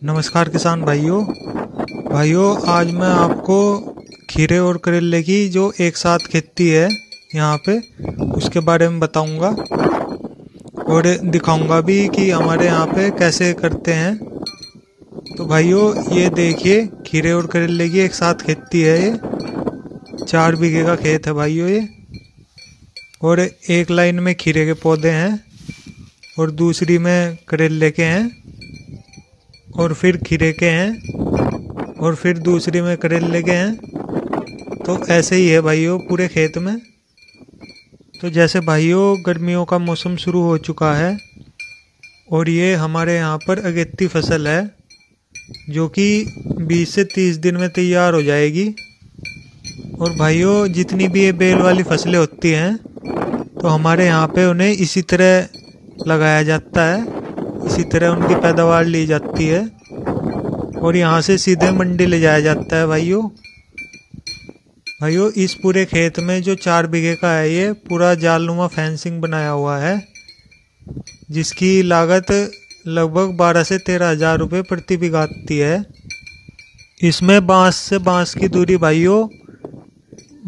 नमस्कार किसान भाइयों आज मैं आपको खीरे और करेले की जो एक साथ खेती है यहाँ पे उसके बारे में बताऊंगा और दिखाऊंगा भी कि हमारे यहाँ पे कैसे करते हैं। तो भाइयों ये देखिए खीरे और करेले की एक साथ खेती है। ये 4 बीघे का खेत है भाइयों ये, और एक लाइन में खीरे के पौधे हैं और दूसरी में करेले के हैं और फिर खीरे के हैं और फिर दूसरी में करेले के हैं। तो ऐसे ही है भाइयों पूरे खेत में। तो जैसे भाइयों गर्मियों का मौसम शुरू हो चुका है और ये हमारे यहाँ पर अगेती फसल है जो कि 20 से 30 दिन में तैयार हो जाएगी। और भाइयों जितनी भी ये बेल वाली फसलें होती हैं तो हमारे यहाँ पे उन्हें इसी तरह लगाया जाता है, इसी तरह उनकी पैदावार ली जाती है और यहाँ से सीधे मंडी ले जाया जाता है। भाइयों इस पूरे खेत में जो 4 बीघे का है ये पूरा जालनुमा फेंसिंग बनाया हुआ है जिसकी लागत लगभग 12 से 13 हज़ार रुपये प्रति बीघा आती है। इसमें बांस से बांस की दूरी भाइयों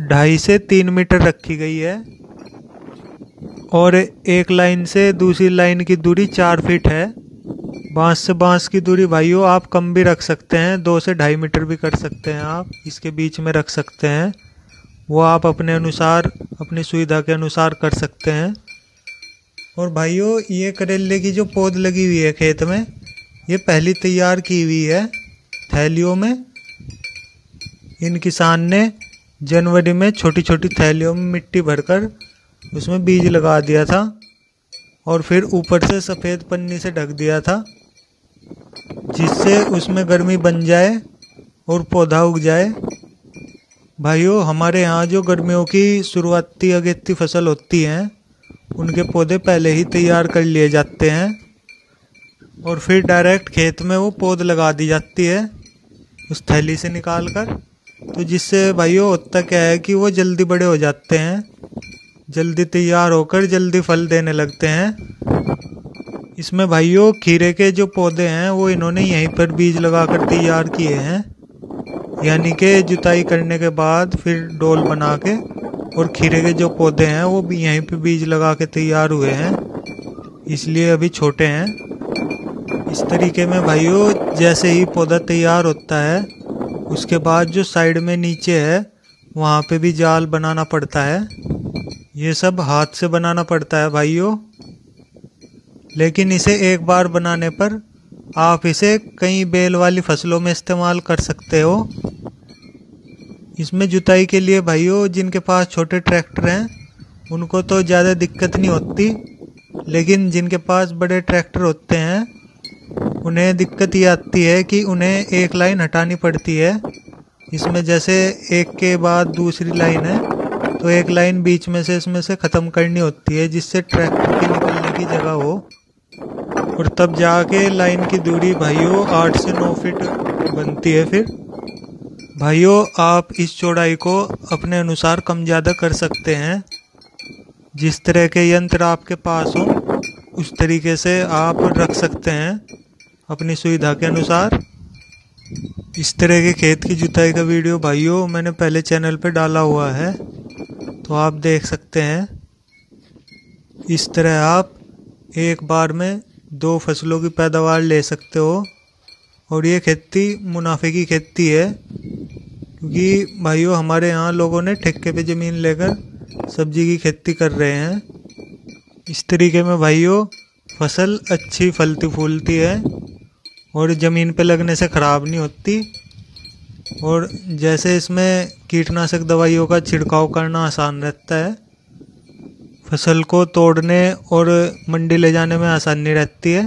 2.5 से 3 मीटर रखी गई है और एक लाइन से दूसरी लाइन की दूरी 4 फीट है। बांस से बांस की दूरी भाइयों आप कम भी रख सकते हैं, 2 से 2.5 मीटर भी कर सकते हैं, आप इसके बीच में रख सकते हैं। वो आप अपने अनुसार अपनी सुविधा के अनुसार कर सकते हैं। और भाइयों ये करेले की जो पौध लगी हुई है खेत में ये पहली तैयार की हुई है थैलियों में। इन किसान ने जनवरी में छोटी छोटी थैलियों में मिट्टी भरकर उसमें बीज लगा दिया था और फिर ऊपर से सफ़ेद पन्नी से ढक दिया था जिससे उसमें गर्मी बन जाए और पौधा उग जाए। भाइयों हमारे यहाँ जो गर्मियों की शुरुआती अगेती फसल होती हैं उनके पौधे पहले ही तैयार कर लिए जाते हैं और फिर डायरेक्ट खेत में वो पौध लगा दी जाती है उस थैली से निकाल कर। तो जिससे भाइयों होता क्या है कि वो जल्दी बड़े हो जाते हैं, जल्दी तैयार होकर जल्दी फल देने लगते हैं। इसमें भाइयों खीरे के जो पौधे हैं वो इन्होंने यहीं पर बीज लगाकर तैयार किए हैं, यानी कि जुताई करने के बाद फिर डोल बना के, और खीरे के जो पौधे हैं वो भी यहीं पे बीज लगा के तैयार हुए हैं, इसलिए अभी छोटे हैं। इस तरीके में भाइयों जैसे ही पौधा तैयार होता है उसके बाद जो साइड में नीचे है वहाँ पे भी जाल बनाना पड़ता है। ये सब हाथ से बनाना पड़ता है भाइयों, लेकिन इसे एक बार बनाने पर आप इसे कई बेल वाली फसलों में इस्तेमाल कर सकते हो। इसमें जुताई के लिए भाइयों जिनके पास छोटे ट्रैक्टर हैं उनको तो ज़्यादा दिक्कत नहीं होती, लेकिन जिनके पास बड़े ट्रैक्टर होते हैं उन्हें दिक्कत ये आती है कि उन्हें एक लाइन हटानी पड़ती है। इसमें जैसे एक के बाद दूसरी लाइन है तो एक लाइन बीच में से इसमें से ख़त्म करनी होती है जिससे ट्रैक्टर की निकलने की जगह हो, और तब जाके लाइन की दूरी भाइयों 8 से 9 फीट बनती है। फिर भाइयों आप इस चौड़ाई को अपने अनुसार कम ज़्यादा कर सकते हैं, जिस तरह के यंत्र आपके पास हो उस तरीके से आप रख सकते हैं अपनी सुविधा के अनुसार। इस तरह के खेत की जुताई का वीडियो भाइयों मैंने पहले चैनल पे डाला हुआ है तो आप देख सकते हैं। इस तरह आप एक बार में 2 फसलों की पैदावार ले सकते हो और ये खेती मुनाफे की खेती है, क्योंकि भाइयों हमारे यहाँ लोगों ने ठेके पे ज़मीन लेकर सब्जी की खेती कर रहे हैं। इस तरीके में भाइयों फसल अच्छी फलती फूलती है और ज़मीन पे लगने से ख़राब नहीं होती। और जैसे इसमें कीटनाशक दवाइयों का छिड़काव करना आसान रहता है, फसल को तोड़ने और मंडी ले जाने में आसानी रहती है,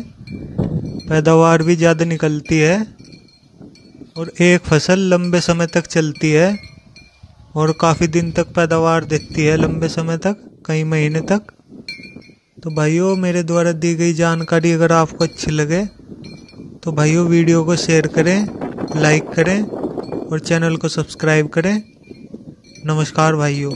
पैदावार भी ज़्यादा निकलती है और एक फसल लंबे समय तक चलती है और काफ़ी दिन तक पैदावार देती है, लंबे समय तक, कई महीने तक। तो भाइयों मेरे द्वारा दी गई जानकारी अगर आपको अच्छी लगे तो भाइयों वीडियो को शेयर करें, लाइक करें और चैनल को सब्सक्राइब करें। नमस्कार भाइयों।